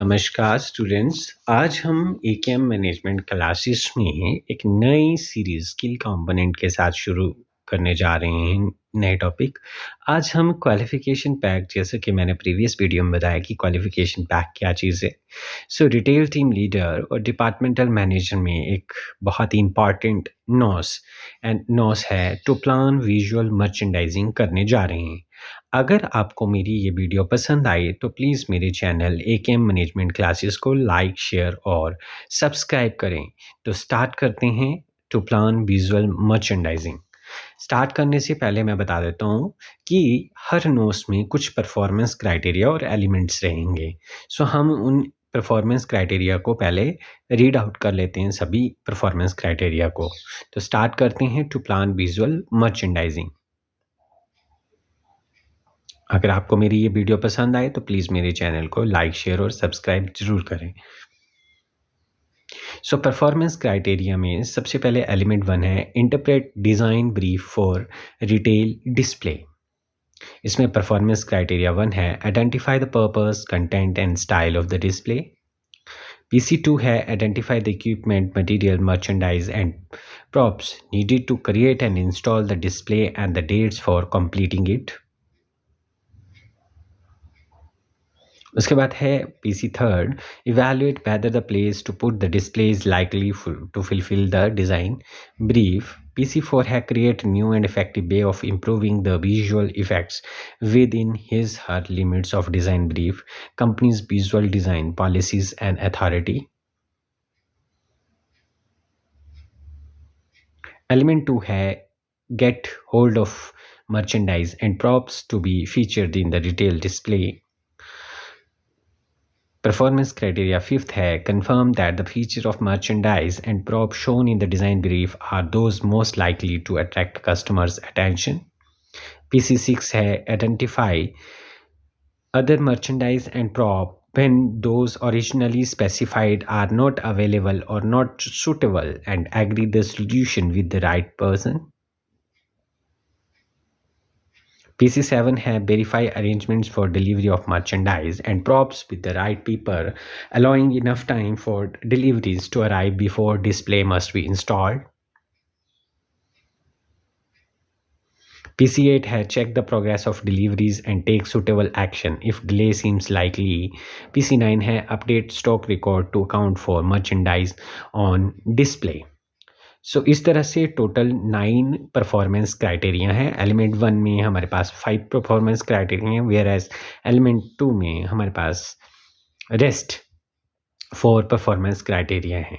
नमस्कार स्टूडेंट्स। आज हम एकेएम मैनेजमेंट क्लासेस में एक नई सीरीज स्किल कंपोनेंट के साथ शुरू करने जा रहे हैं। नए टॉपिक आज हम क्वालिफिकेशन पैक, जैसे कि मैंने प्रीवियस वीडियो में बताया कि क्वालिफिकेशन पैक क्या चीज़ है। रिटेल टीम लीडर और डिपार्टमेंटल मैनेजर में एक बहुत ही इंपॉर्टेंट नॉस है टू प्लान विजुअल मर्चेंडाइजिंग करने जा रहे हैं। अगर आपको मेरी ये वीडियो पसंद आए तो प्लीज़ मेरे चैनल एकेएम मैनेजमेंट क्लासेस को लाइक, शेयर और सब्सक्राइब करें। तो स्टार्ट करते हैं to plan visual merchandising. Start करने से पहले मैं बता देता हूँ कि हर नोट्स में कुछ परफॉर्मेंस क्राइटेरिया और एलिमेंट्स रहेंगे। हम उन परफॉर्मेंस क्राइटेरिया को पहले रीड आउट कर लेते हैं, सभी परफॉर्मेंस क्राइटेरिया को। तो स्टार्ट करते हैं टू प्लान विजुअल मर्चेंडाइजिंग। अगर आपको मेरी ये वीडियो पसंद आए तो प्लीज़ मेरे चैनल को लाइक, शेयर और सब्सक्राइब ज़रूर करें। परफॉर्मेंस क्राइटेरिया में सबसे पहले एलिमेंट 1 है interpret design brief for retail display. इसमें परफॉर्मेंस क्राइटेरिया 1 है identify the purpose, content and style of the display. PC2 है identify the equipment, material, merchandise and props needed to create and install the display and the dates for completing it. उसके बाद है PC third, evaluate whether the place to put the display is likely to fulfil the design brief. PC4 है create new and effective way of improving the visual effects with in his her limits of design brief, companies visual design policies and authority. Element 2 है get hold of merchandise and props to be featured in the retail display. Performance criteria 5th है confirm that the feature of merchandise and prop shown in the design brief are those most likely to attract customers' attention. PC6 है identify other merchandise and prop when those originally specified are not available or not suitable and agree the solution with the right person. PC7 है verify arrangements for delivery of merchandise and props with the right people, allowing enough time for deliveries to arrive before display must be installed. PC8 है check the progress of deliveries and take suitable action if delay seems likely. PC9 है update stock record to account for merchandise on display. इस तरह से total 9 performance criteria हैं। Element 1 में हमारे पास 5 performance criteria हैं, वेयर एज एलिमेंट 2 में हमारे पास रेस्ट 4 परफॉर्मेंस क्राइटेरिया हैं।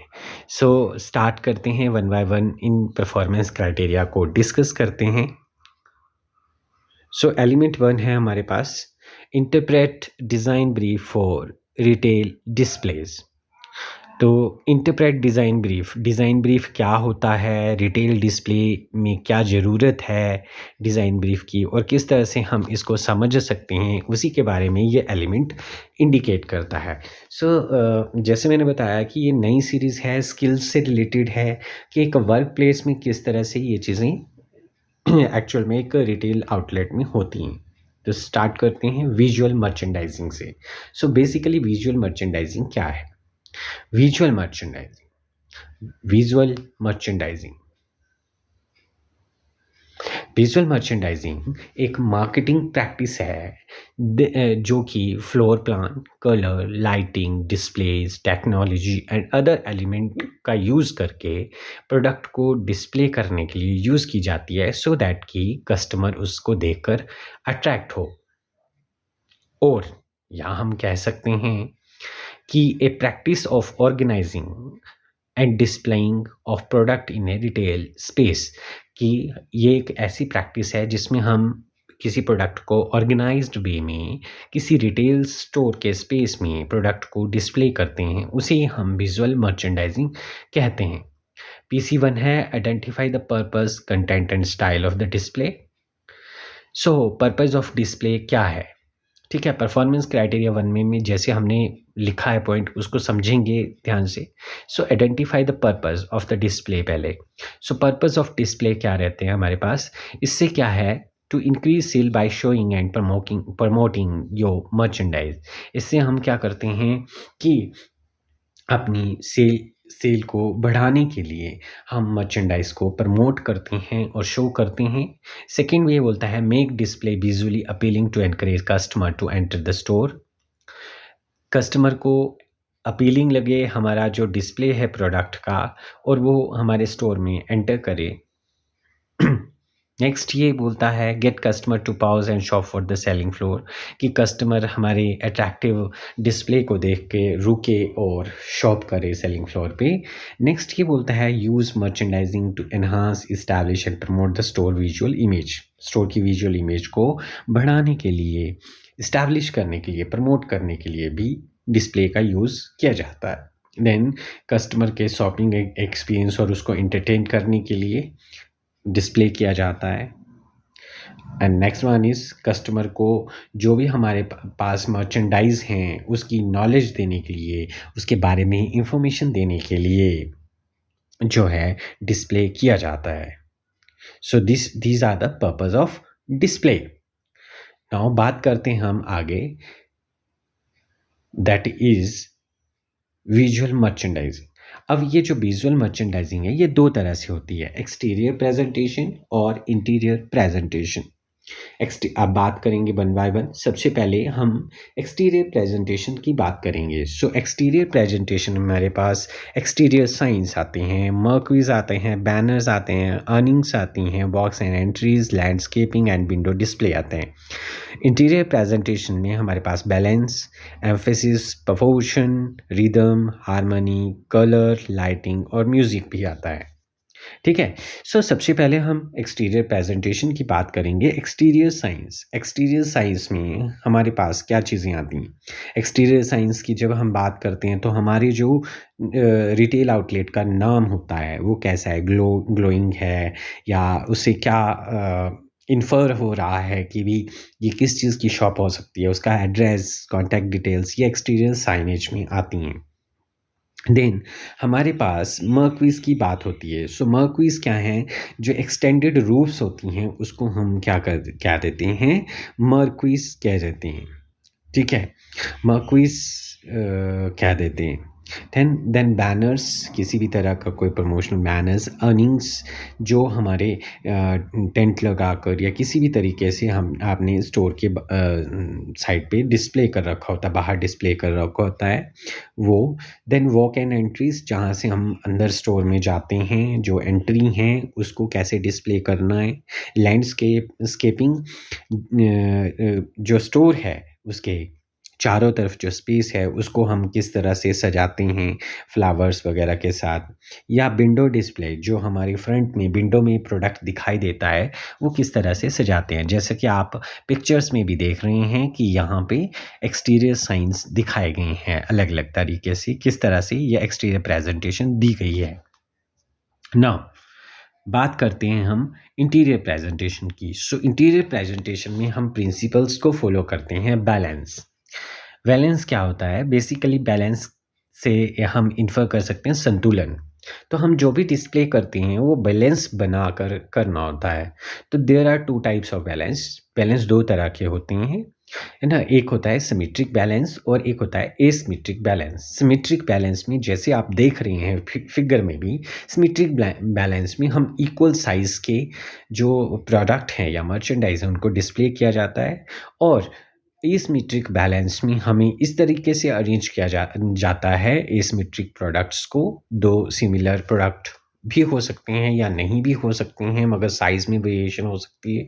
स्टार्ट करते हैं वन बाय वन, इन परफॉर्मेंस क्राइटेरिया को डिस्कस करते हैं। एलिमेंट 1 है हमारे पास interpret design brief for retail displays. तो इंटरप्रेट डिज़ाइन ब्रीफ क्या होता है, रिटेल डिस्प्ले में क्या ज़रूरत है डिज़ाइन ब्रीफ की और किस तरह से हम इसको समझ सकते हैं, उसी के बारे में ये एलिमेंट इंडिकेट करता है। जैसे मैंने बताया कि ये नई सीरीज़ है, स्किल्स से रिलेटेड है कि एक वर्क प्लेस में किस तरह से ये चीज़ें एक्चुअल में एक रिटेल आउटलेट में होती हैं। तो स्टार्ट करते हैं विजुअल मर्चेंडाइजिंग से। बेसिकली विजुअल मर्चेंडाइजिंग क्या है? Visual merchandising एक मार्केटिंग प्रैक्टिस है जो कि floor plan, colour, lighting, displays, technology and other element का यूज़ करके प्रोडक्ट को डिस्प्ले करने के लिए यूज़ की जाती है सो दैट कि कस्टमर उसको देखकर अट्रैक्ट हो। और यहाँ हम कह सकते हैं कि a practice of organising and displaying of product in a retail space, कि ये एक ऐसी प्रैक्टिस है जिसमें हम किसी प्रोडक्ट को ऑर्गेनाइज्ड वे में किसी रिटेल स्टोर के स्पेस में प्रोडक्ट को डिस्प्ले करते हैं, उसे हम विजुअल मर्चेंडाइजिंग कहते हैं। PC1 है identify the purpose, content and style of the display. Purpose of display क्या है? ठीक है, परफॉर्मेंस क्राइटेरिया 1 में जैसे हमने लिखा है पॉइंट, उसको समझेंगे ध्यान से। Identify the purpose of the display पहले। पर्पस ऑफ डिस्प्ले क्या रहते हैं हमारे पास? इससे क्या है, to increase sale by showing and promoting your merchandise. इससे हम क्या करते हैं कि अपनी सेल को बढ़ाने के लिए हम मर्चेंडाइज को प्रमोट करते हैं और शो करते हैं। सेकंड वे बोलता है make display visually appealing to encourage customer to enter the store. Customer को अपीलिंग लगे हमारा जो डिस्प्ले है प्रोडक्ट का और वो हमारे स्टोर में एंटर करे। नेक्स्ट ये बोलता है get customer to pause and shop for the selling floor, कि कस्टमर हमारे अट्रैक्टिव डिस्प्ले को देख के रुके और शॉप करे सेलिंग फ्लोर पे। नेक्स्ट ये बोलता है use merchandising to enhance establish and promote the store visual image. Store की विजुअल इमेज को बढ़ाने के लिए, इस्टेब्लिश करने के लिए, प्रमोट करने के लिए भी डिस्प्ले का यूज़ किया जाता है। देन कस्टमर के शॉपिंग एक्सपीरियंस और उसको एंटरटेन करने के लिए डिस्प्ले किया जाता है। And next one is customer को जो भी हमारे पास मर्चेंडाइज हैं उसकी नॉलेज देने के लिए, उसके बारे में इंफॉर्मेशन देने के लिए जो है डिस्प्ले किया जाता है। So these are the purpose of display. Now बात करते हैं हम आगे, दैट इज़ विजुअल मर्चेंडाइजिंग। अब ये जो विजुअल मर्चेंडाइजिंग है ये दो तरह से होती है, एक्सटीरियर प्रेजेंटेशन और इंटीरियर प्रेजेंटेशन। अब बात करेंगे वन बाय वन। सबसे पहले हम एक्सटीरियर प्रेजेंटेशन की बात करेंगे। सो एक्सटीरियर प्रेजेंटेशन में हमारे पास एक्सटीरियर साइंस आते हैं, मर्क्यूरीज आते हैं, बैनर्स आते हैं, अर्निंग्स आती हैं, box and entries, landscaping and window display आते हैं। इंटीरियर प्रेजेंटेशन में हमारे पास balance, emphasis, proportion, rhythm, harmony, colour, lighting और म्यूजिक भी आता है। ठीक है। सो सबसे पहले हम एक्सटीरियर प्रेजेंटेशन की बात करेंगे। एक्सटीरियर साइंस में हमारे पास क्या चीज़ें आती हैं। एक्सटीरियर साइंस की जब हम बात करते हैं तो हमारे जो रिटेल आउटलेट का नाम होता है वो कैसा है, ग्लोइंग है या उससे क्या इन्फर हो रहा है कि भी ये किस चीज़ की शॉप हो सकती है, उसका एड्रेस, कॉन्टैक्ट डिटेल्स, ये एक्सटीरियर साइनेज में आती हैं। देन हमारे पास मर्क्यूरीज की बात होती है। सो मर्क्यूरीज क्या हैं, जो एक्सटेंडेड रूफ्स होती हैं उसको हम क्या देते हैं, मर्क्यूरीज कह देते हैं। ठीक है, मर्क्यूरीज क्या देते हैं। देन बैनर्स, किसी भी तरह का कोई प्रमोशनल बैनर्स, अर्निंग्स जो हमारे टेंट लगाकर या किसी भी तरीके से हम आपने स्टोर के साइड पे डिस्प्ले कर रखा होता है, बाहर डिस्प्ले कर रखा होता है वो। देन वॉक एंड एंट्रीज, जहाँ से हम अंदर स्टोर में जाते हैं, जो एंट्री हैं उसको कैसे डिस्प्ले करना है। लैंडस्केपिंग, जो स्टोर है उसके चारों तरफ जो स्पेस है उसको हम किस तरह से सजाते हैं फ्लावर्स वगैरह के साथ। या विंडो डिस्प्ले, जो हमारी फ्रंट में विंडो में प्रोडक्ट दिखाई देता है वो किस तरह से सजाते हैं। जैसे कि आप पिक्चर्स में भी देख रहे हैं कि यहाँ पे एक्सटीरियर साइंस दिखाए गए हैं अलग अलग तरीके से, किस तरह से ये एक्सटीरियर प्रेजेंटेशन दी गई है। नाउ बात करते हैं हम इंटीरियर प्रेजेंटेशन की। सो इंटीरियर प्रेजेंटेशन में हम प्रिंसिपल्स को फॉलो करते हैं। बैलेंस क्या होता है, बेसिकली बैलेंस से हम इन्फर कर सकते हैं संतुलन। तो हम जो भी डिस्प्ले करते हैं वो बैलेंस बना कर करना होता है। तो there are two types of balance दो तरह के होते हैं, है ना। एक होता है सिमेट्रिक बैलेंस और एक होता है एसिमेट्रिक बैलेंस। सिमेट्रिक बैलेंस में जैसे आप देख रहे हैं फिगर में भी, सिमेट्रिक बैलेंस में हम इक्वल साइज़ के जो प्रोडक्ट हैं या मर्चेंडाइज हैं उनको डिस्प्ले किया जाता है। और एसिमेट्रिक बैलेंस में हमें इस तरीके से अरेंज किया जाता है एसिमेट्रिक प्रोडक्ट्स को। दो सिमिलर प्रोडक्ट भी हो सकते हैं या नहीं भी हो सकते हैं, मगर साइज़ में वेरिएशन हो सकती है।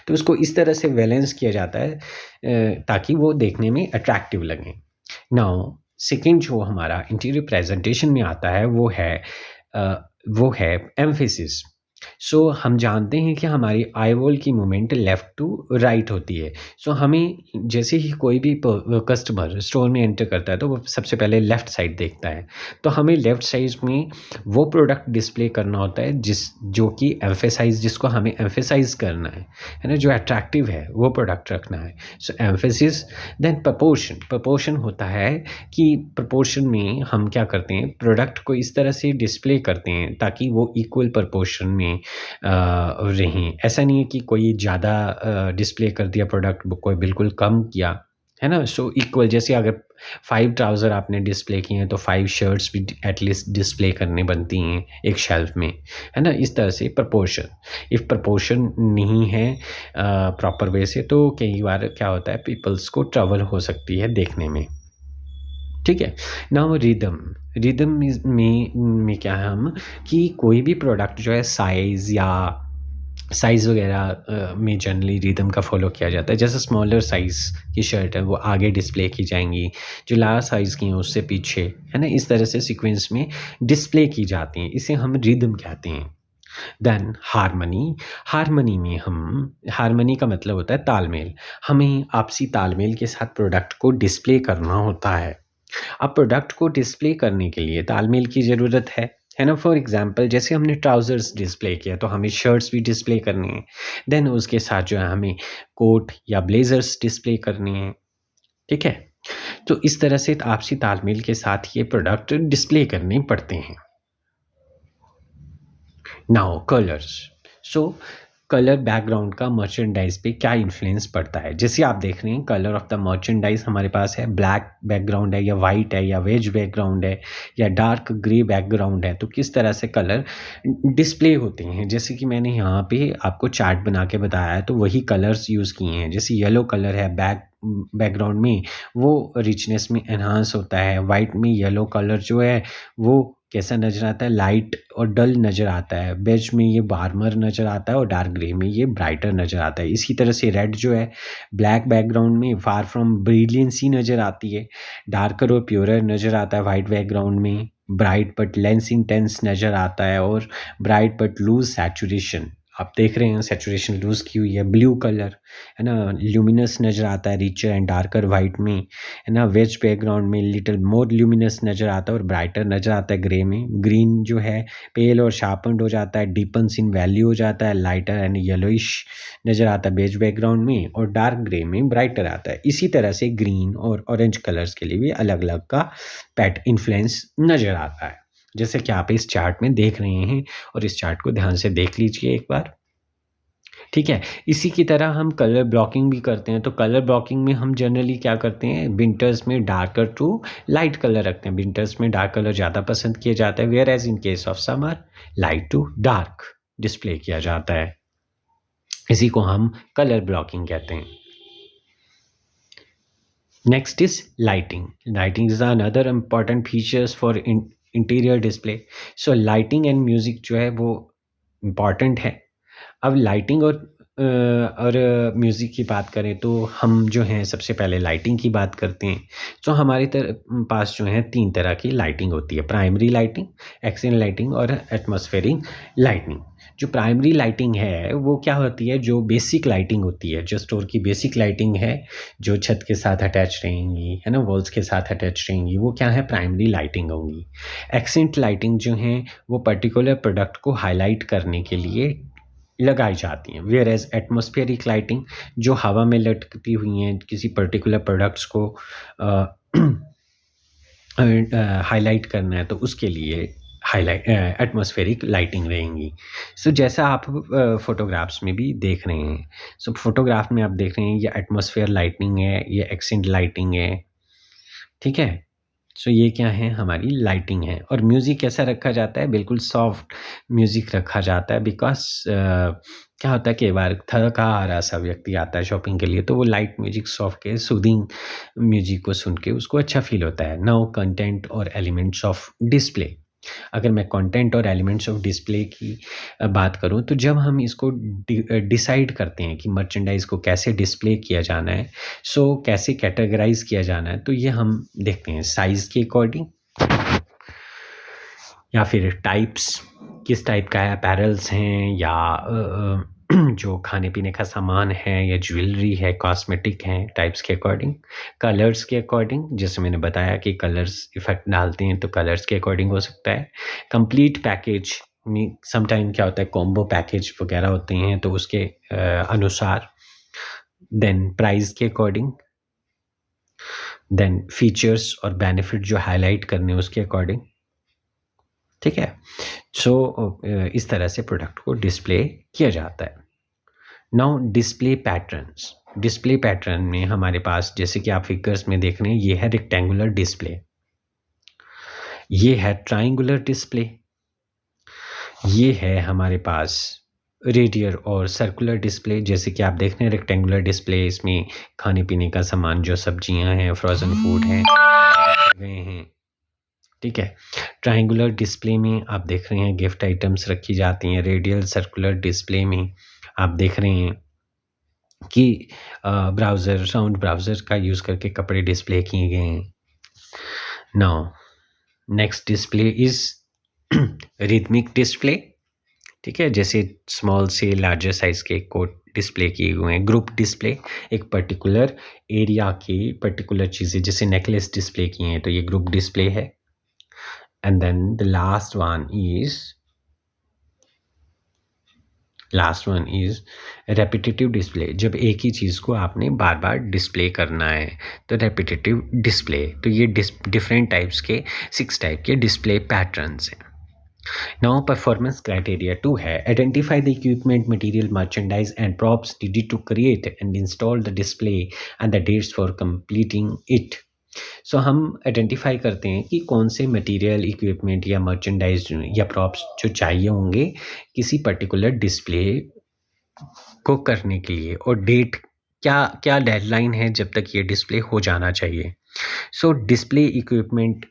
तो उसको इस तरह से बैलेंस किया जाता है ताकि वो देखने में अट्रैक्टिव लगे। नाउ सेकंड जो हमारा इंटीरियर प्रेजेंटेशन में आता है वो है एम्फेसिस। सो हम जानते हैं कि हमारी आई बॉल की मूवमेंट लेफ़्ट टू राइट होती है। सो हमें जैसे ही कोई भी कस्टमर स्टोर में एंटर करता है तो वो सबसे पहले लेफ़्ट साइड देखता है। तो हमें लेफ़्ट साइड में वो प्रोडक्ट डिस्प्ले करना होता है जिसको हमें एम्फेसाइज़ करना है ना, जो अट्रैक्टिव है वो प्रोडक्ट रखना है। सो एम्फेसिस। देन प्रपोर्शन होता है कि प्रपोर्शन में हम क्या करते हैं, प्रोडक्ट को इस तरह से डिस्प्ले करते हैं ताकि वो इक्वल प्रपोर्शन में में रहें। ऐसा नहीं है कि कोई ज़्यादा डिस्प्ले कर दिया प्रोडक्ट, कोई बिल्कुल कम किया, है ना? सो इक्वल, जैसे अगर 5 ट्राउज़र आपने डिस्प्ले किए हैं तो 5 शर्ट्स भी एटलीस्ट डिस्प्ले करनी बनती हैं एक शेल्फ में, है ना? इस तरह से प्रपोर्शन, इफ़ प्रपोर्शन नहीं है प्रॉपर वे से, तो कई बार क्या होता है, पीपल्स को ट्रबल हो सकती है देखने में। ठीक है? नाउ रिदम, रिदम में क्या है हम, कि कोई भी प्रोडक्ट जो है साइज़ वगैरह में जनरली रिदम का फ़ॉलो किया जाता है। जैसे स्मॉलर साइज़ की शर्ट है वो आगे डिस्प्ले की जाएँगी, जो लार्ज साइज़ की हैं उससे पीछे, है ना? इस तरह से सीक्वेंस में डिस्प्ले की जाती हैं, इसे हम रिदम कहते हैं। देन हार्मनी, हार्मनी का मतलब होता है तालमेल। हमें आपसी तालमेल के साथ प्रोडक्ट को डिस्प्ले करना होता है। अब प्रोडक्ट को डिस्प्ले करने के लिए तालमेल की ज़रूरत है ना? फॉर एग्ज़ाम्पल, जैसे हमने ट्राउज़र्स डिस्प्ले किया तो हमें शर्ट्स भी डिस्प्ले करनी है। देन उसके साथ जो है हमें कोट या ब्लेज़र्स डिस्प्ले करने हैं, ठीक है? तो इस तरह से आपसी तालमेल के साथ ये प्रोडक्ट डिस्प्ले करने पड़ते हैं। नाउ कलर्स, सो कलर बैकग्राउंड का मर्चेंडाइज पे क्या इन्फ्लुएंस पड़ता है? जैसे आप देख रहे हैं कलर ऑफ द मर्चेंडाइज हमारे पास है, ब्लैक बैकग्राउंड है या वाइट है या वेज बैकग्राउंड है या डार्क ग्रे बैकग्राउंड है, तो किस तरह से कलर डिस्प्ले होते हैं? जैसे कि मैंने यहाँ पे आपको चार्ट बना के बताया है, तो वही कलर्स यूज़ किए हैं। जैसे येलो कलर है बैकग्राउंड में, वो रिचनेस में एनहांस होता है। वाइट में येलो कलर जो है वो कैसा नज़र आता है, लाइट और डल नज़र आता है। बेज में ये वार्मर नज़र आता है और डार्क ग्रे में ये ब्राइटर नज़र आता है। इसी तरह से रेड जो है ब्लैक बैकग्राउंड में फार फ्रॉम ब्रिलियंसी नज़र आती है, डार्कर और प्योरर नज़र आता है। वाइट बैकग्राउंड में ब्राइट बट लेस इंटेंस नज़र आता है और ब्राइट बट लूज सैचुरेशन, आप देख रहे हैं सैचुरेशन लूज़ की हुई है। ब्लू कलर, है ना, ल्यूमिनस नज़र आता है रिचर एंड डार्कर वाइट में, है ना। वेज बैकग्राउंड में लिटिल मोर ल्यूमिनस नज़र आता है और ब्राइटर नज़र आता है ग्रे में। ग्रीन जो है पेल और शार्पन्ड हो जाता है, डीपन्स इन वैल्यू हो जाता है, लाइटर एंड येलोइश नज़र आता है बेज बैकग्राउंड में, और डार्क ग्रे में ब्राइटर आता है। इसी तरह से ग्रीन और ऑरेंज कलर्स के लिए भी अलग अलग का पैट इन्फ्लुएंस नज़र आता है, जैसे कि आप इस चार्ट में देख रहे हैं, और इस चार्ट को ध्यान से देख लीजिए एक बार, ठीक है। इसी की तरह हम कलर ब्लॉकिंग भी करते हैं, तो कलर ब्लॉकिंग में हम जनरली क्या करते हैं, विंटर्स में डार्कर टू लाइट कलर रखते हैं। विंटर्स में डार्क कलर ज़्यादा पसंद किए जाते हैं, whereas in case of summer light to dark display किया जाता है। इसी को हम कलर ब्लॉकिंग कहते हैं। Next is lighting. Lighting is another important features for interior display. So lighting and music जो है वो इम्पॉर्टेंट है। अब लाइटिंग और म्यूज़िक की बात करें तो हम जो हैं सबसे पहले लाइटिंग की बात करते हैं। तो हमारे पास जो है 3 तरह की लाइटिंग होती है, प्राइमरी लाइटिंग, एक्सटर्नल लाइटिंग और एटमॉस्फेरिक लाइटिंग। जो प्राइमरी लाइटिंग है वो क्या होती है, जो बेसिक लाइटिंग होती है, जो स्टोर की बेसिक लाइटिंग है, जो छत के साथ अटैच रहेंगी, है ना, वॉल्स के साथ अटैच रहेंगी, वो क्या है, प्राइमरी लाइटिंग होंगी। एक्सेंट लाइटिंग जो हैं वो पर्टिकुलर प्रोडक्ट को हाईलाइट करने के लिए लगाई जाती हैं, वेयर एज एटमॉस्फेरिक लाइटिंग जो हवा में लटकती हुई हैं, किसी पर्टिकुलर प्रोडक्ट्स को हाईलाइट करना है तो उसके लिए हाईलाइट एटमॉस्फेरिक लाइटिंग रहेंगी। सो जैसा आप फोटोग्राफ्स में भी देख रहे हैं, सो फोटोग्राफ में आप देख रहे हैं ये एटमॉस्फेयर लाइटिंग है, ये एक्सेंट लाइटिंग है, ठीक है। सो ये क्या है, हमारी लाइटिंग है। और म्यूज़िक कैसा रखा जाता है, बिल्कुल सॉफ्ट म्यूज़िक रखा जाता है, बिकॉज़ क्या होता है, कई बार थका हारा सा व्यक्ति आता है शॉपिंग के लिए, तो वो लाइट म्यूज़िक, सॉफ्ट के सूदिंग म्यूज़िक को सुन के उसको अच्छा फ़ील होता है। नाउ कंटेंट और एलिमेंट्स ऑफ डिस्प्ले। अगर मैं कंटेंट और एलिमेंट्स ऑफ डिस्प्ले की बात करूँ, तो जब हम इसको डिसाइड करते हैं कि मर्चेंडाइज़ को कैसे डिस्प्ले किया जाना है, सो कैसे कैटेगराइज़ किया जाना है, तो ये हम देखते हैं साइज़ के अकॉर्डिंग, या फिर टाइप्स, किस टाइप का है, अपैरल्स हैं या जो खाने-पीने का सामान है या ज्वेलरी है, कॉस्मेटिक हैं, टाइप्स के अकॉर्डिंग। कलर्स के अकॉर्डिंग, जैसे मैंने बताया कि कलर्स इफ़ेक्ट डालते हैं, तो कलर्स के अकॉर्डिंग हो सकता है। कंप्लीट पैकेज में समटाइम क्या होता है, कॉम्बो पैकेज वगैरह होते हैं, तो उसके अनुसार। देन प्राइस के अकॉर्डिंग, देन फीचर्स और बेनिफिट जो हाइलाइट करने हैं उसके अकॉर्डिंग, ठीक है? सो इस तरह से प्रोडक्ट को डिस्प्ले किया जाता है। नाउ डिस्प्ले पैटर्न में हमारे पास, जैसे कि आप फिगर्स में देख रहे हैं, ये है रेक्टेंगुलर डिस्प्ले, ये है ट्रायंगुलर डिस्प्ले, ये है हमारे पास रेडियल और सर्कुलर डिस्प्ले। जैसे कि आप देख रहे हैं रेक्टेंगुलर डिस्प्ले, इसमें खाने पीने का सामान, जो सब्जियां हैं, फ्रोजन फूड हैं, गए हैं, ठीक है। ट्रायंगुलर डिस्प्ले में आप देख रहे हैं गिफ्ट आइटम्स रखी जाती हैं। रेडियल सर्कुलर डिस्प्ले में आप देख रहे हैं कि राउंड ब्राउज़र का यूज़ करके कपड़े डिस्प्ले किए गए हैं। Now next display is rhythmic display, ठीक है, जैसे स्मॉल से लार्जर साइज़ के कोड डिस्प्ले किए हुए हैं। ग्रुप डिस्प्ले, एक पर्टिकुलर एरिया की पर्टिकुलर चीज़ें, जैसे नेकलेस डिस्प्ले किए हैं, तो ये ग्रुप डिस्प्ले है। And then the last one is repetitive display. जब एक ही चीज़ को आपने बार बार डिस्प्ले करना है तो रेपिटेटिव डिस्प्ले। तो ये डिफरेंट टाइप्स के 6 टाइप के डिस्प्ले पैटर्न्स हैं। नाउ परफॉर्मेंस क्राइटेरिया 2 है, identify the equipment, material, merchandise and props needed to create and install the display and the dates for completing it. So हम identify करते हैं कि कौन से मटेरियल, इक्विपमेंट या मर्चेंडाइज या प्रॉप्स जो चाहिए होंगे किसी पर्टिकुलर डिस्प्ले को करने के लिए, और डेट, क्या क्या डेडलाइन है जब तक ये डिस्प्ले हो जाना चाहिए। सो डिस्प्ले इक्विपमेंट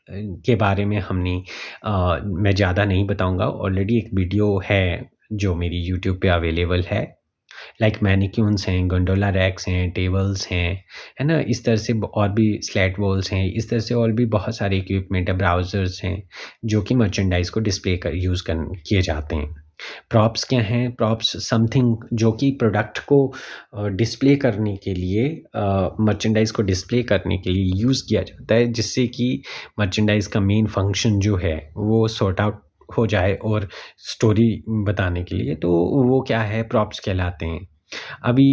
के बारे में मैं ज़्यादा नहीं बताऊंगा। ऑलरेडी एक वीडियो है जो मेरी यूट्यूब पे अवेलेबल है, लाइक मैनिक्यून्स हैं, गंडोला रैक्स हैं, टेबल्स हैं, है ना, इस तरह से और भी स्लैट वॉल्स हैं, इस तरह से और भी बहुत सारे इक्विपमेंट है, ब्राउज़र्स हैं, जो कि मर्चेंडाइज को डिस्प्ले कर यूज़ कर किए जाते हैं। प्रॉप्स क्या हैं? प्रॉप्स समथिंग जो कि प्रोडक्ट को डिस्प्ले करने के लिए, मर्चेंडाइज को डिस्प्ले करने के लिए यूज़ किया जाता है, जिससे कि मर्चेंडाइज का मेन फंक्शन जो है वो सॉर्ट आउट हो जाए, और स्टोरी बताने के लिए, तो वो क्या है, प्रॉप्स कहलाते हैं। अभी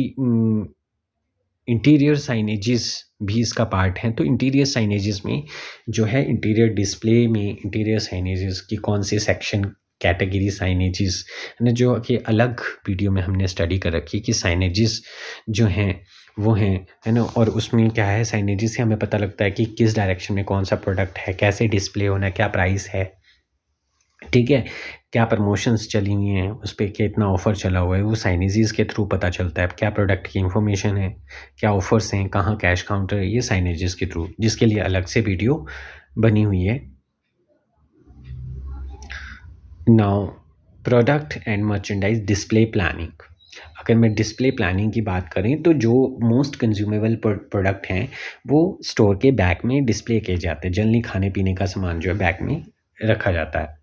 इंटीरियर साइनेजेस भी इसका पार्ट हैं। तो इंटीरियर साइनेजेस में जो है, इंटीरियर डिस्प्ले में इंटीरियर साइनेजेस की कौन से सेक्शन, कैटेगरी साइनेजेस है ना, जो कि अलग वीडियो में हमने स्टडी कर रखी कि साइनेजेस जो हैं वो हैं, है ना, और उसमें क्या है, साइनेजेस से हमें पता लगता है कि किस डायरेक्शन में कौन सा प्रोडक्ट है, कैसे डिस्प्ले होना है, क्या प्राइस है, ठीक है, क्या प्रमोशंस चली हुई हैं, उस पे कितना ऑफ़र चला हुआ है, वो साइनेजेस के थ्रू पता चलता है। क्या प्रोडक्ट की इन्फॉर्मेशन है, क्या ऑफ़र्स हैं, कहाँ कैश काउंटर है, ये साइनेजेस के थ्रू, जिसके लिए अलग से वीडियो बनी हुई है। Now product and merchandise display planning. अगर मैं डिस्प्ले प्लानिंग की बात करें तो जो मोस्ट कंज्यूमेबल प्रोडक्ट हैं वो स्टोर के बैक में डिस्प्ले किए जाते हैं। जनरली खाने पीने का सामान जो है बैक में रखा जाता है।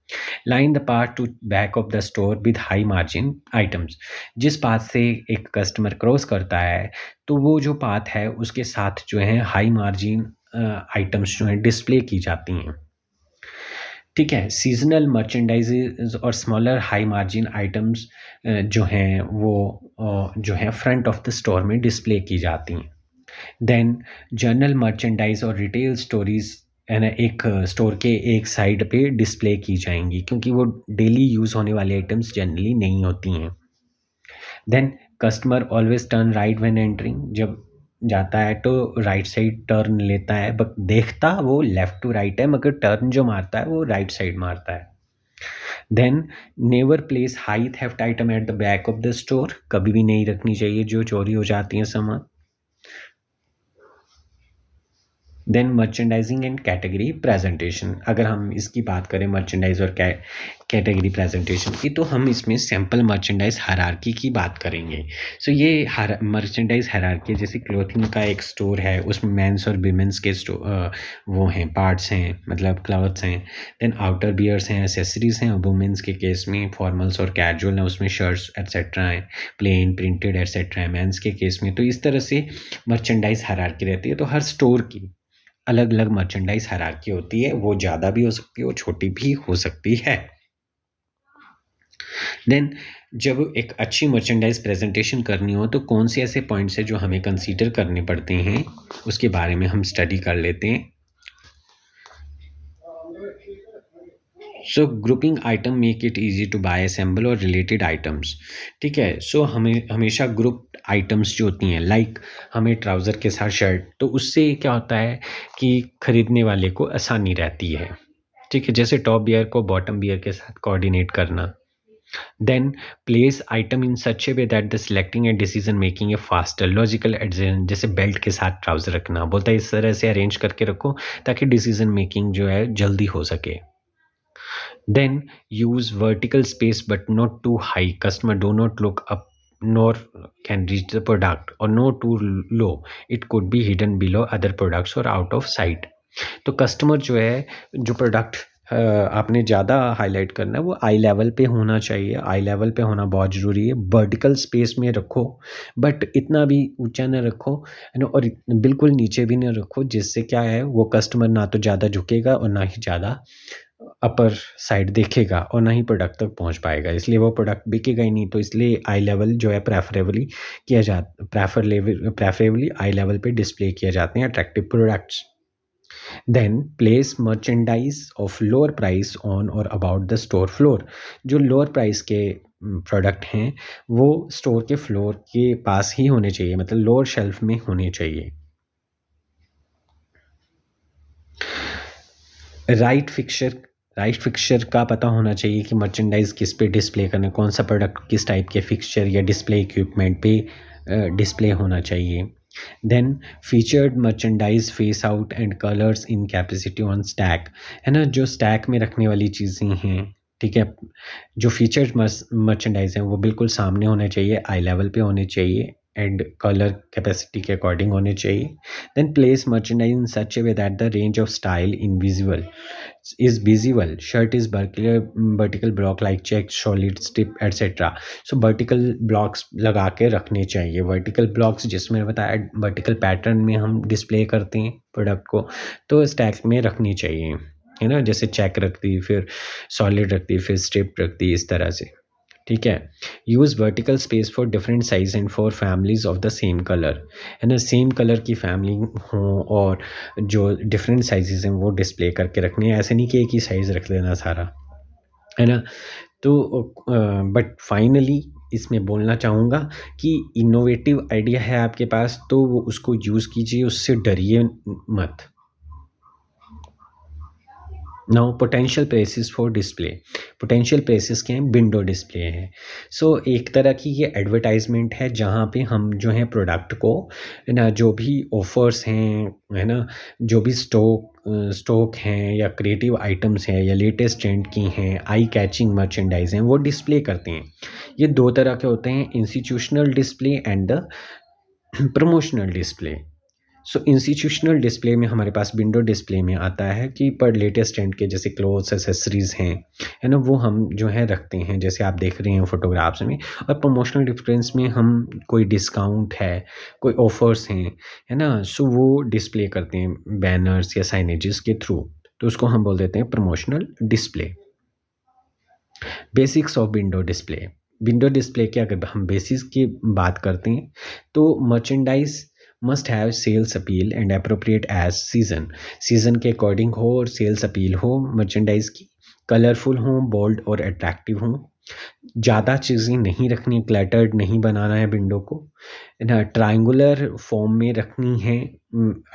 Line the path to back of the store with high margin items. जिस पाथ से एक कस्टमर क्रॉस करता है तो वो जो पाथ है उसके साथ जो है हाई मार्जिन आइटम्स जो हैं डिस्प्ले की जाती हैं, ठीक है। सीजनल मर्चेंडाइजेज और स्मॉलर हाई मार्जिन आइटम्स जो हैं वो जो है फ्रंट ऑफ द स्टोर में डिस्प्ले की जाती हैं। देन जनरल मर्चेंडाइज और रिटेल स्टोरीज है ना, एक स्टोर के एक साइड पे डिस्प्ले की जाएंगी, क्योंकि वो डेली यूज़ होने वाली आइटम्स जनरली नहीं होती हैं। Then customer always turn right when entering. जब जाता है तो राइट साइड टर्न लेता है, बट देखता वो लेफ्ट टू राइट है, मगर टर्न जो मारता है वो राइट साइड मारता है। Then never place high theft item at the back of the store. कभी भी नहीं रखनी चाहिए जो चोरी हो जाती है सामान। Then merchandising and category presentation. अगर हम इसकी बात करें मर्चेंडाइज और कैटेगरी प्रेजेंटेशन की, तो हम इसमें सैम्पल मर्चेंडाइज हायरार्की की बात करेंगे। सो ये मर्चेंडाइज हायरार्की, जैसे क्लोथिंग का एक स्टोर है, उसमें मेंस और विमेंस के वो हैं, पार्ट्स हैं, मतलब क्लॉथ्स हैं। देन आउटर बियर्स हैं, एसेसरीज हैं, वुमेंस के केस में फॉर्मल्स और कैजुअल हैं, उसमें शर्ट्स एट्सेट्रा हैं, प्लेन प्रिंटेड एट्सेट्रा है मेंस के केस में। तो इस तरह से मर्चेंडाइज हायरार्की रहती है। तो हर स्टोर की अलग अलग मर्चेंडाइज हायरार्की होती है, वो ज़्यादा भी हो सकती है, वो छोटी भी हो सकती है। देन जब एक अच्छी मर्चेंडाइज प्रेजेंटेशन करनी हो तो कौन से ऐसे पॉइंट्स हैं जो हमें कंसीडर करने पड़ते हैं, उसके बारे में हम स्टडी कर लेते हैं। So grouping item make it easy to buy assemble और रिलेटेड आइटम्स। ठीक है, सो हमें हमेशा ग्रुप आइटम्स जो होती हैं, लाइक हमें ट्राउज़र के साथ शर्ट, तो उससे क्या होता है कि खरीदने वाले को आसानी रहती है। ठीक है, जैसे टॉप वियर को बॉटम वियर के साथ कोऑर्डिनेट करना। Then place item in such a way that the selecting and decision making a faster logical एडजन, जैसे बेल्ट के साथ ट्राउज़र रखना, बोलता है इस तरह से अरेंज करके रखो ताकि डिसीजन मेकिंग जो है जल्दी हो सके। Then use vertical space but not too high. Customer do not look up nor can reach the product, or no too low. It could be hidden below other products or out of sight. तो customer जो है, जो product आपने ज़्यादा highlight करना है वो आई level पे होना चाहिए। आई लेवल पे होना बहुत ज़रूरी है। वर्टिकल स्पेस में रखो, बट इतना भी ऊंचा ना रखो, है ना, और बिल्कुल नीचे भी ना रखो, जिससे क्या है वो कस्टमर ना तो ज़्यादा झुकेगा और ना ही ज़्यादा अपर साइड देखेगा और ना ही प्रोडक्ट तक पहुंच पाएगा, इसलिए वो प्रोडक्ट बिकेगा ही नहीं। तो इसलिए आई लेवल जो है प्रेफरेबली आई लेवल पे डिस्प्ले किए जाते हैं attractive products. Then place merchandise of lower price on or about the store floor. जो लोअर प्राइस के प्रोडक्ट हैं वो स्टोर के फ्लोर के पास ही होने चाहिए, मतलब लोअर शेल्फ में होने चाहिए। राइट फिक्सचर का पता होना चाहिए कि मर्चेंडाइज किस पे डिस्प्ले करना है, कौन सा प्रोडक्ट किस टाइप के फिक्सचर या डिस्प्ले इक्विपमेंट पे डिस्प्ले होना चाहिए। Then featured merchandise face out and colours in capacity on stack, है ना, जो स्टैक में रखने वाली चीज़ें हैं। ठीक है, जो फीचर्ड मर्चेंडाइज हैं वो बिल्कुल सामने होने चाहिए, आई लेवल पे होने चाहिए एंड कलर कैपेसिटी के अकॉर्डिंग होने चाहिए। Then place merchandise in such a way that the range of style invisible is visible. Shirt is vertical block like check, solid strip etc. So vertical blocks लगा के रखने चाहिए। vertical blocks जिसमें बताया vertical pattern में हम display करते हैं प्रोडक्ट को, तो स्टैक में रखनी चाहिए, है ना, जैसे चेक रख दी, फिर सॉलिड रख दी, फिर स्ट्रिप रख दी, इस तरह से। ठीक है, use vertical space for different size and for families of the same colour, है ना, सेम कलर की फैमिली हो और जो डिफरेंट साइजेस हैं वो डिस्प्ले करके रखने हैं, ऐसे नहीं कि एक ही साइज़ रख लेना सारा, है ना। तो बट फाइनली इसमें बोलना चाहूँगा कि इनोवेटिव आइडिया है आपके पास तो वो उसको यूज़ कीजिए, उससे डरिए मत। Now potential places for display. Potential places क्या हैं? विंडो डिस्प्ले है। सो एक तरह की ये एडवर्टाइजमेंट है जहाँ पे हम जो है प्रोडक्ट को, है ना, जो भी ऑफर्स हैं, है ना, जो भी स्टॉक हैं या क्रिएटिव आइटम्स हैं या लेटेस्ट ट्रेंड की हैं, आई कैचिंग मर्चेंडाइज हैं, वो डिस्प्ले करते हैं। ये दो तरह के होते हैं, institutional display and the promotional display. So institutional display में हमारे पास विंडो डिस्प्ले में आता है कि पर लेटेस्ट ट्रेंड के जैसे क्लोथ्स, एसेसरीज हैं, है ना, वो हम जो है रखते हैं, जैसे आप देख रहे हैं फोटोग्राफ्स में। और प्रमोशनल डिफरेंस में हम कोई डिस्काउंट है, कोई ऑफर्स हैं, है ना, सो वो डिस्प्ले करते हैं बैनर्स या साइनेजेस के थ्रू, तो उसको हम बोल देते हैं promotional display. Basics of window display. Window display के अगर हम बेसिक्स की बात करते हैं तो merchandise must have sales appeal and appropriate as season के अकॉर्डिंग हो और सेल्स अपील हो मर्चेंडाइज की, कलरफुल हो, बोल्ड और अट्रैक्टिव हो, ज़्यादा चीज़ें नहीं रखनी, क्लटर्ड नहीं बनाना है विंडो को, ना ट्रायंगुलर फॉर्म में रखनी है।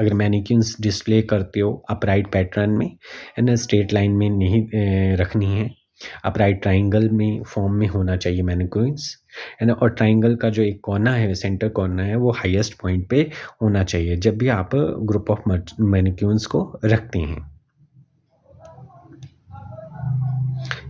अगर मैनिक्यून्स डिस्प्ले करते हो अपराइट पैटर्न में, है ना, स्ट्रेट लाइन में नहीं रखनी है, अपराइट ट्राइंगल में फॉर्म में होना चाहिए मैनिक्यून्स, है ना, और ट्राइंगल का जो एक कोना है, सेंटर कोना है, वो हाईएस्ट पॉइंट पे होना चाहिए जब भी आप ग्रुप ऑफ मैनिक्यून्स को रखते हैं।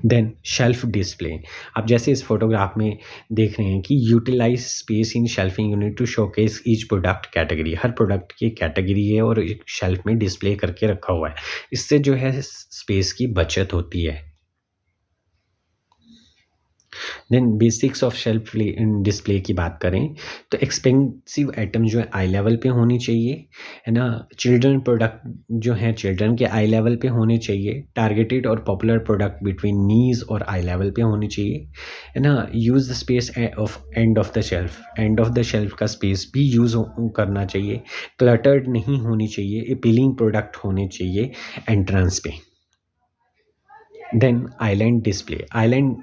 Then shelf display. आप जैसे इस फोटोग्राफ में देख रहे हैं कि utilise space in shelving unit to showcase each product category. हर प्रोडक्ट की कैटेगरी है और एक शेल्फ में डिस्प्ले करके रखा हुआ है, इससे जो है स्पेस की बचत होती है। Then basics of shelf display की बात करें तो एक्सपेंसिव आइटम जो है आई लेवल पे होनी चाहिए, है ना, चिल्ड्रन प्रोडक्ट जो है चिल्ड्रन के आई लेवल पे होने चाहिए, टारगेटेड और पॉपुलर प्रोडक्ट बिटवीन नीज और आई लेवल पे होनी चाहिए, है ना। Use the space of end of the shelf का स्पेस भी यूज़ करना चाहिए, क्लटर्ड नहीं होनी चाहिए, अपीलिंग प्रोडक्ट होने चाहिए एंट्रेंस पे। देन आइलैंड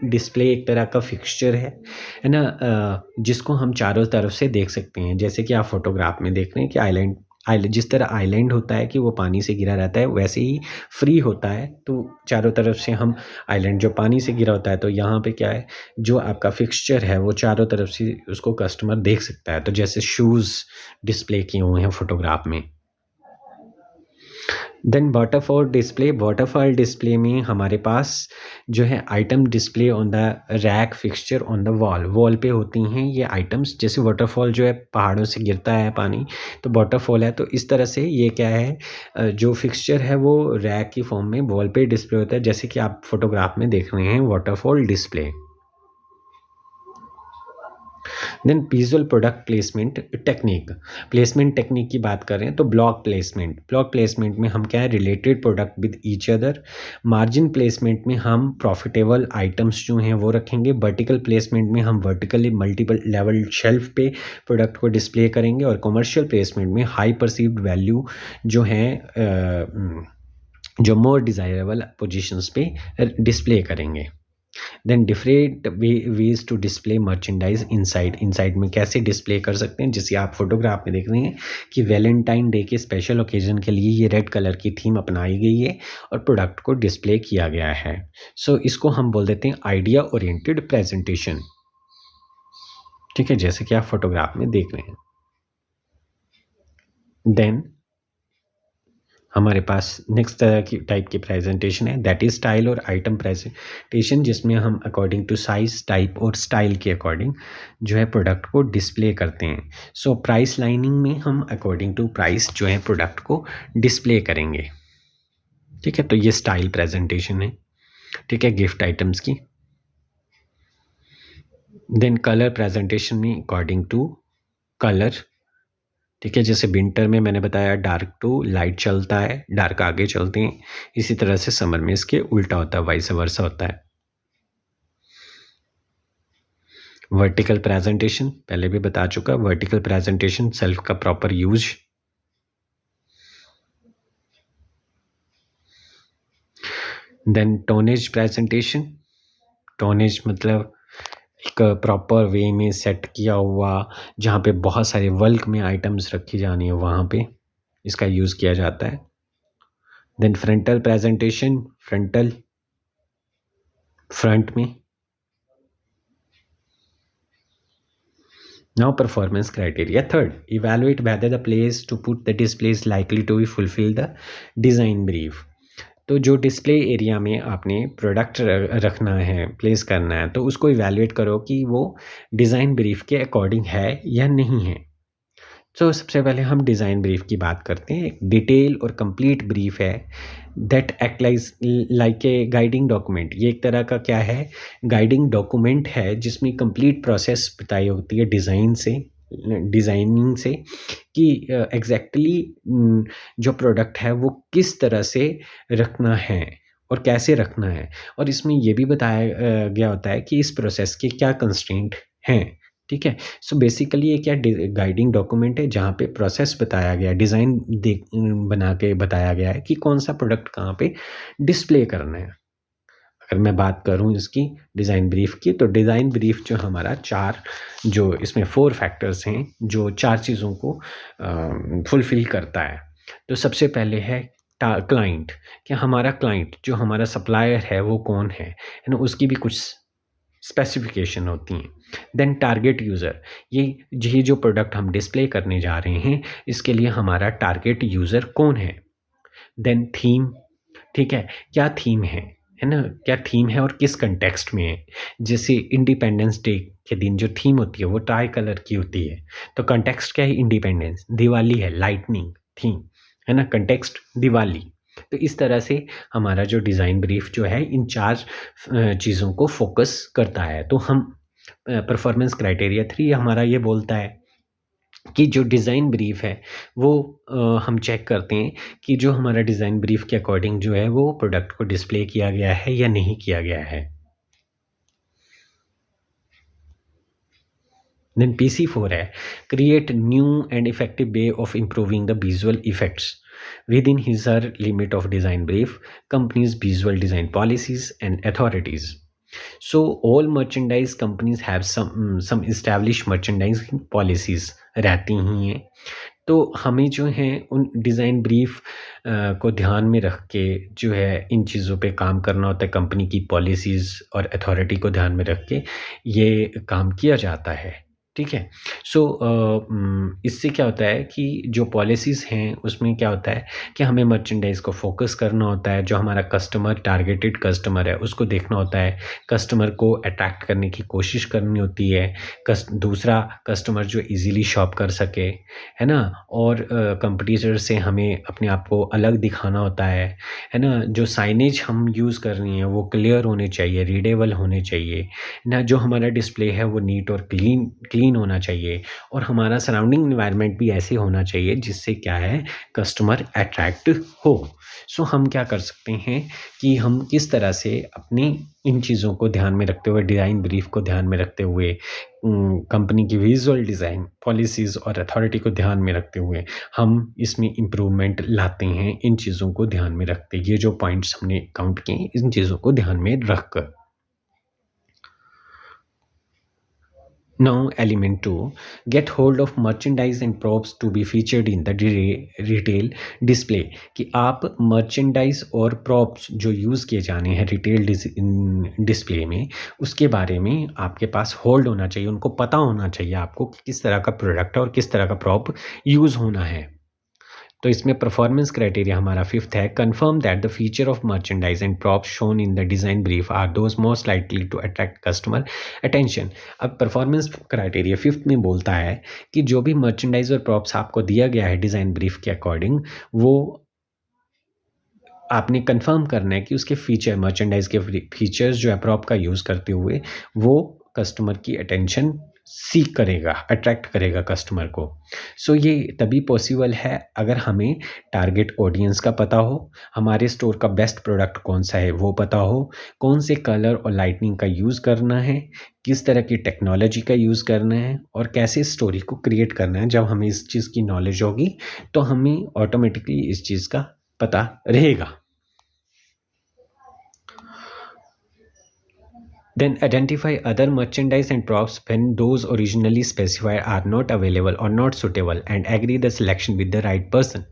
डिस्प्ले एक तरह का फिक्सचर है ना, जिसको हम चारों तरफ से देख सकते हैं। जैसे कि आप फोटोग्राफ में देख रहे हैं कि आइलैंड जिस तरह आइलैंड होता है कि वो पानी से घिरा रहता है, वैसे ही फ्री होता है। तो चारों तरफ से हम आइलैंड जो पानी से घिरा होता है, तो यहाँ पे क्या है, जो आपका फिक्सचर है वो चारों तरफ से उसको कस्टमर देख सकता है। तो जैसे शूज़ डिस्प्ले किए हुए हैं फोटोग्राफ में। देन वाटरफॉल डिस्प्ले में हमारे पास जो है item display on the rack fixture on the wall पे होती हैं ये आइटम्स। जैसे वाटरफॉल जो है पहाड़ों से गिरता है पानी, तो वाटरफॉल है, तो इस तरह से ये क्या है, जो फिक्सचर है वो रैक की फॉर्म में वॉल पे डिस्प्ले होता है, जैसे कि आप फोटोग्राफ में देख रहे हैं waterfall display. Then visual product placement technique की बात करें तो ब्लॉक प्लेसमेंट में हम क्या है, related product with each other. Margin placement में हम प्रॉफिटेबल आइटम्स जो हैं वो रखेंगे। वर्टिकल प्लेसमेंट में हम वर्टिकली मल्टीपल लेवल शेल्फ पे प्रोडक्ट को डिस्प्ले करेंगे। और कमर्शियल प्लेसमेंट में हाई परसीव्ड वैल्यू जो हैं जो मोर डिज़ायरेबल पोजीशंस पे डिस्प्ले करेंगे। Then different ways to display merchandise inside में कैसे डिस्प्ले कर सकते हैं, जैसे आप फोटोग्राफ में देख रहे हैं कि वैलेंटाइन डे के स्पेशल ओकेजन के लिए ये रेड कलर की थीम अपनाई गई है और प्रोडक्ट को डिस्प्ले किया गया है। सो इसको हम बोल देते हैं आइडिया ओरिएंटेड प्रेजेंटेशन। ठीक है, जैसे कि आप फोटोग्राफ में देख रहे हैं। देन हमारे पास नेक्स्ट तरह की टाइप की प्रेजेंटेशन है, दैट इज स्टाइल और आइटम प्रेजेंटेशन, जिसमें हम अकॉर्डिंग टू साइज, टाइप और स्टाइल के अकॉर्डिंग जो है प्रोडक्ट को डिस्प्ले करते हैं। सो प्राइस लाइनिंग में हम अकॉर्डिंग टू प्राइस जो है प्रोडक्ट को डिस्प्ले करेंगे। ठीक है, तो ये स्टाइल प्रेजेंटेशन है। ठीक है, गिफ्ट आइटम्स की। देन कलर प्रेजेंटेशन में अकॉर्डिंग टू कलर। ठीक है, जैसे विंटर में मैंने बताया डार्क टू लाइट चलता है, डार्क आगे चलते हैं। इसी तरह से समर में इसके उल्टा होता है, वाइस वर्सा होता है। वर्टिकल प्रेजेंटेशन पहले भी बता चुका, वर्टिकल प्रेजेंटेशन सेल्फ का proper use. Then tonnage presentation, tonnage मतलब एक प्रॉपर वे में सेट किया हुआ, जहाँ पे बहुत सारे बल्क में आइटम्स रखी जानी है, वहाँ पे इसका यूज़ किया जाता है। Then frontal presentation, frontal front में। Now performance criteria. Third, evaluate whether the place to put the display is likely to fulfill the design brief. तो जो डिस्प्ले एरिया में आपने प्रोडक्ट रखना है, प्लेस करना है, तो उसको इवैल्यूएट करो कि वो डिज़ाइन ब्रीफ के अकॉर्डिंग है या नहीं है। तो सबसे पहले हम डिज़ाइन ब्रीफ की बात करते हैं। एक डिटेल और कंप्लीट ब्रीफ है that act like a guiding document. ये एक तरह का क्या है, गाइडिंग डॉक्यूमेंट है, जिसमें कंप्लीट प्रोसेस बताई होती है डिज़ाइनिंग से कि एग्जैक्टली जो प्रोडक्ट है वो किस तरह से रखना है और कैसे रखना है। और इसमें ये भी बताया गया होता है कि इस प्रोसेस के क्या कंस्ट्रेंट हैं। ठीक है, सो बेसिकली ये क्या गाइडिंग डॉक्यूमेंट है, जहाँ पे प्रोसेस बताया गया है, डिज़ाइन बना के बताया गया है कि कौन सा प्रोडक्ट कहाँ पे डिस्प्ले करना है। अगर मैं बात करूँ इसकी डिज़ाइन ब्रीफ की, तो डिज़ाइन ब्रीफ जो हमारा जो इसमें 4 फैक्टर्स हैं, जो 4 चीज़ों को फुलफ़िल करता है। तो सबसे पहले है क्लाइंट, कि हमारा क्लाइंट जो हमारा सप्लायर है वो कौन है ना, उसकी भी कुछ स्पेसिफिकेशन होती हैं। देन टारगेट यूज़र, ये जो प्रोडक्ट हम डिस्प्ले करने जा रहे हैं, इसके लिए हमारा टारगेट यूज़र कौन है। देन थीम, ठीक है, क्या थीम है ना, क्या थीम है और किस कंटेक्स्ट में है। जैसे इंडिपेंडेंस डे के दिन जो थीम होती है वो ट्राई कलर की होती है, तो कंटेक्स्ट क्या है, इंडिपेंडेंस। दिवाली है, लाइटनिंग थीम है ना, कंटेक्स्ट दिवाली। तो इस तरह से हमारा जो डिज़ाइन ब्रीफ जो है इन 4 चीज़ों को फोकस करता है। तो हम परफॉर्मेंस क्राइटेरिया 3 हमारा ये बोलता है कि जो डिज़ाइन ब्रीफ है वो हम चेक करते हैं कि जो हमारा डिज़ाइन ब्रीफ के अकॉर्डिंग जो है वो प्रोडक्ट को डिस्प्ले किया गया है या नहीं किया गया है। देन PC4 है, create new and effective way of improving the visual effects. within his or limit of design brief, company's visual design policies and authorities. So all merchandise companies have some established merchandising policies रहती ही हैं। तो हमें जो है उन design brief को ध्यान में रख के जो है इन चीज़ों पे काम करना होता है, कंपनी की पॉलिसीज़ और अथॉरिटी को ध्यान में रख के ये काम किया जाता है, ठीक है? सो इससे क्या होता है कि जो पॉलिसीज़ हैं उसमें क्या होता है कि हमें मर्चेंडाइज़ को फ़ोकस करना होता है, जो हमारा कस्टमर टारगेटेड कस्टमर है उसको देखना होता है, कस्टमर को अट्रैक्ट करने की कोशिश करनी होती है, दूसरा कस्टमर जो ईज़िली शॉप कर सके, है ना? और कंपटीटर से हमें अपने आप को अलग दिखाना होता है ना? जो साइनेज हम यूज़ कर रही हैं वो क्लियर होने चाहिए, रीडेबल होने चाहिए, ना? जो हमारा डिस्प्ले है वो नीट और क्लीन होना चाहिए और हमारा सराउंडिंग एनवायरनमेंट भी ऐसे होना चाहिए जिससे क्या है कस्टमर अट्रैक्ट हो। सो हम क्या कर सकते हैं कि हम किस तरह से अपनी इन चीज़ों को ध्यान में रखते हुए, डिज़ाइन ब्रीफ को ध्यान में रखते हुए, कंपनी की विजुअल डिज़ाइन पॉलिसीज़ और अथॉरिटी को ध्यान में रखते हुए हम इसमें इम्प्रूवमेंट लाते हैं, इन चीज़ों को ध्यान में रखते। ये जो पॉइंट्स हमने काउंट किए इन चीज़ों को ध्यान में रखकर। Now, element 2, get hold of merchandise and props to be featured in the retail display। कि आप merchandise और props जो यूज़ किए जाने हैं रिटेल डिस्प्ले में, उसके बारे में आपके पास होल्ड होना चाहिए, उनको पता होना चाहिए आपको कि किस तरह का प्रोडक्ट और किस तरह का प्रॉप यूज़ होना है। तो इसमें परफॉर्मेंस क्राइटेरिया हमारा 5th है, confirm that the feature of merchandise and props shown in the design brief are those most likely to attract customer attention. अब परफॉर्मेंस क्राइटेरिया 5th में बोलता है कि जो भी मर्चेंडाइज और प्रॉप्स आपको दिया गया है डिज़ाइन ब्रीफ के अकॉर्डिंग, वो आपने कंफर्म करना है कि उसके फीचर, मर्चेंडाइज के फीचर्स जो है प्रॉप का यूज़ करते हुए वो कस्टमर की अटेंशन सीक करेगा, अट्रैक्ट करेगा कस्टमर को। सो ये तभी पॉसिबल है अगर हमें टारगेट ऑडियंस का पता हो, हमारे स्टोर का बेस्ट प्रोडक्ट कौन सा है वो पता हो, कौन से कलर और लाइटनिंग का यूज़ करना है, किस तरह की टेक्नोलॉजी का यूज़ करना है और कैसे स्टोरी को क्रिएट करना है। जब हमें इस चीज़ की नॉलेज होगी तो हमें ऑटोमेटिकली इस चीज़ का पता रहेगा। Then identify other merchandise and props when those originally specified are not available or not suitable and agree the selection with the right person।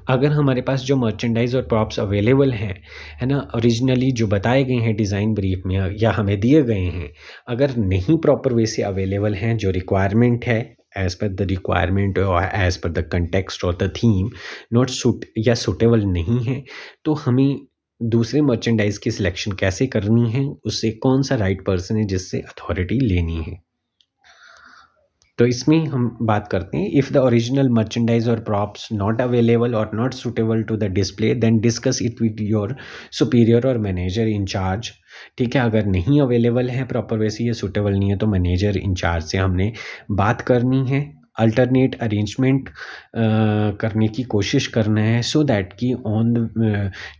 अगर हमारे पास जो मर्चेंडाइज और प्रॉप्स अवेलेबल हैं, है ना, ओरिजिनली जो बताए गए हैं डिज़ाइन ब्रीफ में या हमें दिए गए हैं, अगर नहीं प्रॉपर वे से अवेलेबल हैं, जो रिक्वायरमेंट है एज़ पर द रिक्वायरमेंट और एज़ पर द कंटेक्स्ट और द थीम नॉट सूट या सूटेबल नहीं है, तो हमें दूसरे मर्चेंडाइज़ की सिलेक्शन कैसे करनी है, उससे कौन-सा राइट पर्सन है जिससे अथॉरिटी लेनी है। तो इसमें हम बात करते हैं, इफ़ द ओरिजिनल मर्चेंडाइज़ और props not available or not suitable to the display then discuss it with your superior or manager in charge. ठीक है, अगर नहीं अवेलेबल है प्रॉपर वैसे ये सूटेबल नहीं है तो मैनेजर इन चार्ज से हमने बात करनी है, अल्टरनेट अरेंजमेंट करने की कोशिश करना है सो दैट कि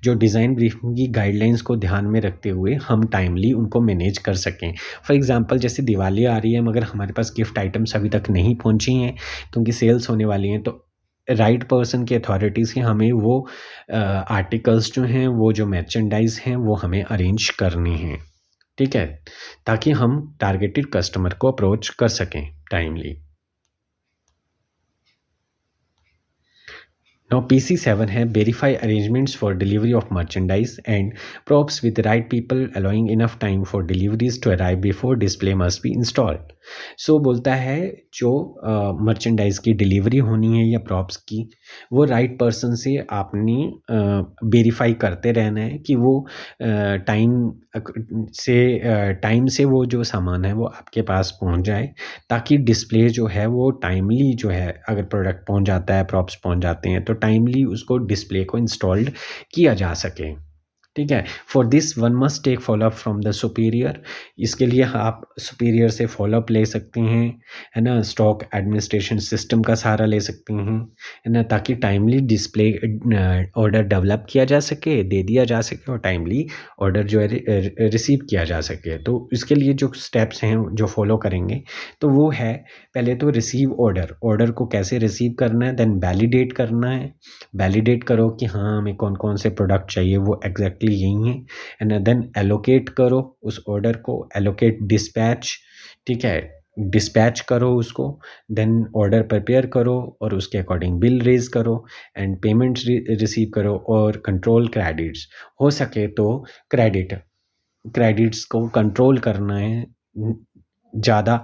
जो डिज़ाइन ब्रीफिंग की गाइडलाइंस को ध्यान में रखते हुए हम टाइमली उनको मैनेज कर सकें। फॉर एग्ज़ाम्पल जैसे दिवाली आ रही है मगर हमारे पास गिफ्ट आइटम्स अभी तक नहीं पहुँची हैं क्योंकि सेल्स होने वाली हैं, तो राइट पर्सन की अथॉरिटी से हमें वो आर्टिकल्स जो हैं, वो जो मर्चेंडाइज़ हैं वो हमें अरेंज करनी हैं, ठीक है? ताकि हम टारगेटेड कस्टमर को अप्रोच कर सकें टाइमली। Now PC7 है, verify arrangements for delivery of merchandise and props with the right people allowing enough time for deliveries to arrive before display must be installed। सो बोलता है जो मर्चेंडाइज़ की delivery होनी है या प्रॉप्स की, वो राइट पर्सन से आपने वेरीफाई करते रहना है कि वो टाइम से वो जो सामान है वो आपके पास पहुंच जाए, ताकि डिस्प्ले जो है वो टाइमली जो है, अगर प्रोडक्ट पहुंच जाता है, प्रॉप्स पहुंच जाते हैं तो टाइमली उसको डिस्प्ले को इंस्टॉल्ड किया जा सके। ठीक है। For this one must take follow up from the superior. इसके लिए आप सुपीरियर से फॉलोअप ले सकते हैं, है ना। स्टॉक एडमिनिस्ट्रेशन सिस्टम का सहारा ले सकते हैं, है ना, ताकि टाइमली डिस्प्ले ऑर्डर डेवलप किया जा सके, दे दिया जा सके और टाइमली ऑर्डर जो है रिसीव किया जा सके। तो इसके लिए जो स्टेप्स हैं जो फॉलो करेंगे, तो वो है पहले तो रिसीव ऑर्डर। ऑर्डर को कैसे रिसीव करना है, देन वैलिडेट करना है। वैलिडेट करो कि हाँ हमें कौन कौन से प्रोडक्ट चाहिए, वो एग्जैक्टली यही है। एंड देन एलोकेट करो उस ऑर्डर को, एलोकेट डिस्पैच, ठीक है, डिस्पैच करो उसको। देन ऑर्डर प्रिपेयर करो और उसके अकॉर्डिंग बिल रेज करो एंड पेमेंट्स रिसीव करो और कंट्रोल क्रेडिट्स। हो सके तो क्रेडिट्स को कंट्रोल करना है। ज़्यादा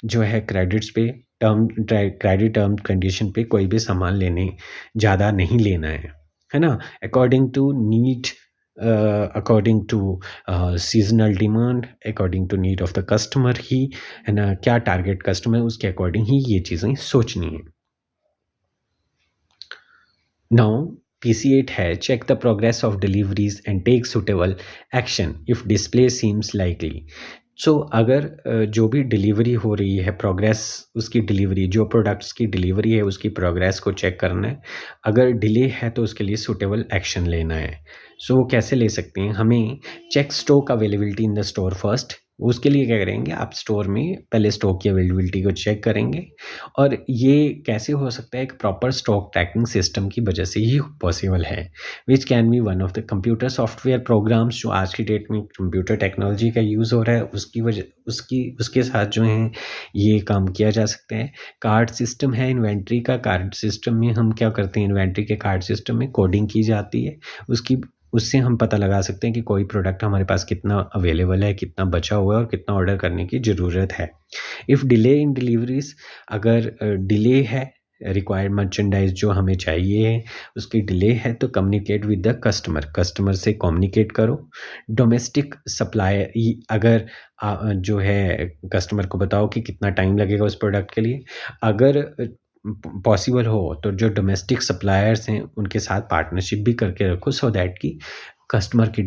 जो है क्रेडिट्स पे क्रेडिट टर्म कंडीशन पे कोई भी सामान लेने ज़्यादा नहीं लेना है ना। According to need, according to seasonal demand, according to need of the customer ही, है ना, क्या टारगेट कस्टमर, उसके अकॉर्डिंग ही ये चीज़ें सोचनी है। नाउ PC8 है check the progress of deliveries and take suitable action if display seems likely. So अगर जो भी डिलीवरी हो रही है, प्रोग्रेस उसकी डिलीवरी, जो प्रोडक्ट्स की डिलीवरी है उसकी प्रोग्रेस को चेक करना है। अगर डिले है तो उसके लिए सूटेबल एक्शन लेना है। सो वो कैसे ले सकते हैं, हमें check stock availability in the store first. उसके लिए क्या करेंगे, आप स्टोर में पहले स्टॉक की अवेलेबिलिटी को चेक करेंगे। और ये कैसे हो सकता है, एक प्रॉपर स्टॉक ट्रैकिंग सिस्टम की वजह से ही पॉसिबल है, which can be one of the computer software programmes जो आज की डेट में कंप्यूटर टेक्नोलॉजी का यूज़ हो रहा है, उसकी वजह उसके साथ जो हैं ये काम किया जा सकता है। कार्ड सिस्टम है इन्वेंट्री का, कार्ड सिस्टम में हम क्या करते हैं, इन्वेंट्री के कार्ड सिस्टम में कोडिंग की जाती है उसकी, उससे हम पता लगा सकते हैं कि कोई प्रोडक्ट हमारे पास कितना अवेलेबल है, कितना बचा हुआ है और कितना ऑर्डर करने की ज़रूरत है। इफ़ डिले इन डिलीवरीज, अगर डिले है, रिक्वायर्ड मर्चेंडाइज जो हमें चाहिए है उसकी डिले है, तो communicate with the customer, customer से कम्युनिकेट करो। डोमेस्टिक सप्लायर, अगर जो है कस्टमर को बताओ कि कितना टाइम लगेगा उस प्रोडक्ट के लिए। अगर पॉसिबल हो तो जो डोमेस्टिक सप्लायर्स हैं उनके साथ पार्टनरशिप भी करके रखो, सो दैट कि कस्टमर की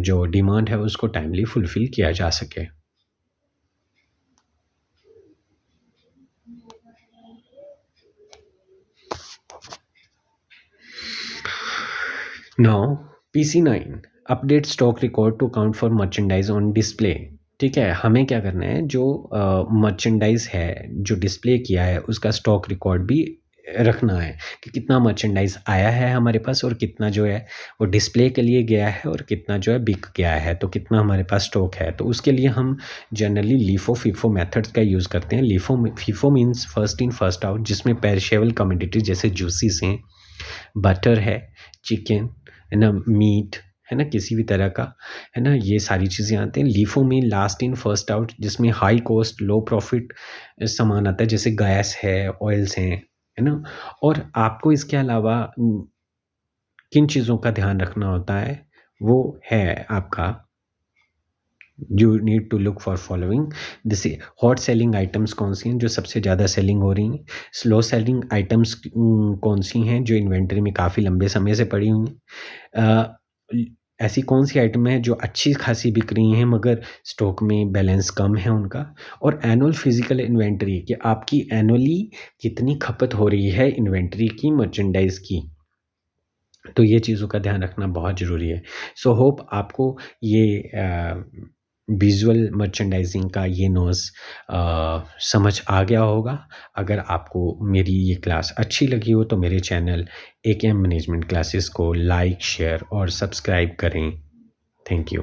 जो डिमांड है उसको टाइमली फुलफिल किया जा सके। Now PC9 update stock record to count for merchandise on display. ठीक है, हमें क्या करना है, जो मर्चेंडाइज है जो डिस्प्ले किया है उसका स्टॉक रिकॉर्ड भी रखना है कि कितना मर्चेंडाइज आया है हमारे पास और कितना जो है वो डिस्प्ले के लिए गया है और कितना जो है बिक गया है, तो कितना हमारे पास स्टॉक है। तो उसके लिए हम जनरली लिफो फीफो मेथड्स का यूज़ करते हैं। FIFO means first in first out, जिसमें पेरिशेबल कमोडिटीज जैसे जूसीस हैं, बटर है, चिकन है ना, मीट है ना, किसी भी तरह का, है ना, ये सारी चीज़ें आते हैं। लीफो में लास्ट इन फर्स्ट आउट, जिसमें हाई कॉस्ट लो प्रॉफिट सामान आता है, जैसे गैस है, ऑयल्स हैं, है ना। और आपको इसके अलावा किन चीज़ों का ध्यान रखना होता है, वो है आपका, you need to look for following this. Hot selling items कौन सी हैं जो सबसे ज़्यादा सेलिंग हो रही हैं, स्लो सेलिंग आइटम्स कौन सी हैं जो इन्वेंटरी में काफ़ी लंबे समय से पड़ी हुई हैं, ऐसी कौन सी आइटम है जो अच्छी खासी बिक रही हैं मगर स्टॉक में बैलेंस कम है उनका। और एनुअल फिजिकल इन्वेंटरी, कि आपकी एनुअली कितनी खपत हो रही है इन्वेंटरी की, मर्चेंडाइज की, तो ये चीज़ों का ध्यान रखना बहुत ज़रूरी है। सो होप आपको ये विजुअल मर्चेंडाइजिंग का ये नॉज समझ आ गया होगा। अगर आपको मेरी ये क्लास अच्छी लगी हो तो मेरे चैनल AKM मैनेजमेंट क्लासेस को लाइक, शेयर और सब्सक्राइब करें। Thank you.